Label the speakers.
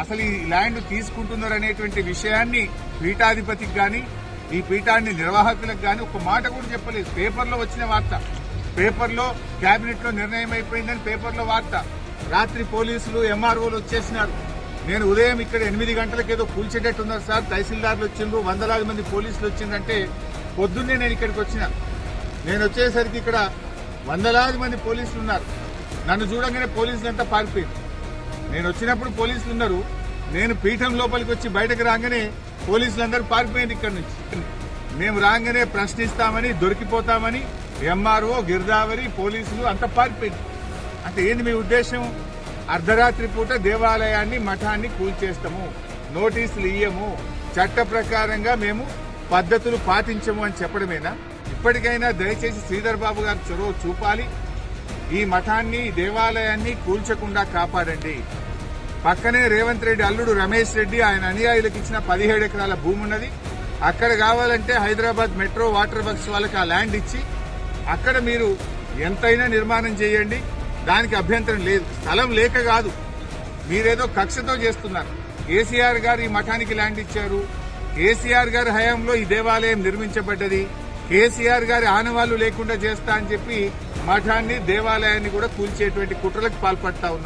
Speaker 1: అసలు ఈ ల్యాండ్ తీసుకుంటున్నారు అనేటువంటి విషయాన్ని పీఠాధిపతికి గాని ఈ పీఠాన్ని నిర్వాహకులకు గాని ఒక మాట కూడా చెప్పలేదు. పేపర్లో వచ్చిన వార్త, పేపర్లో కేబినెట్ లో నిర్ణయం అయిపోయిందని పేపర్లో వార్త. రాత్రి పోలీసులు ఎంఆర్ఓలు వచ్చేసినారు. నేను ఉదయం ఇక్కడ 8 గంటలకు ఏదో కూల్చేటట్టున్నారు సార్, తహసీల్దార్లు వచ్చిండ్రు, వందలాది మంది పోలీసులు వచ్చిందంటే పొద్దున్నే నేను ఇక్కడికి వచ్చిన. నేను వచ్చేసరికి ఇక్కడ వందలాది మంది పోలీసులు ఉన్నారు. నన్ను చూడంగానే పోలీసులంతా పారిపోయింది. నేను వచ్చినప్పుడు పోలీసులు ఉన్నారు, నేను పీఠం లోపలికి వచ్చి బయటకు రాగానే పోలీసులందరూ పారిపోయింది ఇక్కడ నుంచి. మేము రాగానే ప్రశ్నిస్తామని, దొరికిపోతామని ఎంఆర్ఓ, గిరిదావరి, పోలీసులు అంతా పారిపోయింది. అంటే ఏంది మీ ఉద్దేశం? అర్ధరాత్రి పూట దేవాలయాన్ని, మఠాన్ని కూల్చేస్తాము, నోటీసులు ఇయ్యము, చట్ట ప్రకారంగా మేము పద్ధతులు పాటించము అని చెప్పడమేనా? ఇప్పటికైనా దయచేసి శ్రీధర్ బాబు గారు చొరవ చూపాలి. ఈ మఠాన్ని, దేవాలయాన్ని కూల్చకుండా కాపాడండి. పక్కనే రేవంత్ రెడ్డి అల్లుడు రమేష్ రెడ్డి ఆయన అనుయాయులకు ఇచ్చిన 17 ఎకరాల భూమి ఉన్నది. అక్కడ కావాలంటే హైదరాబాద్ మెట్రో వాటర్ వర్క్స్ వాళ్ళకి ఆ ల్యాండ్ ఇచ్చి అక్కడ మీరు ఎంతైనా నిర్మాణం చేయండి, దానికి అభ్యంతరం లేదు. స్థలం లేక కాదు, మీరేదో కక్షతో చేస్తున్నారు. కేసీఆర్ గారు ఈ మఠానికి ల్యాండ్ ఇచ్చారు, కేసీఆర్ గారి హయాంలో ఈ దేవాలయం నిర్మించబడ్డది, కేసీఆర్ గారి ఆనవాళ్లు లేకుండా చేస్తా అని చెప్పి మఠాన్ని, దేవాలయాన్ని కూడా కూల్చేటువంటి కుట్రలకు పాల్పడతా ఉన్నారు.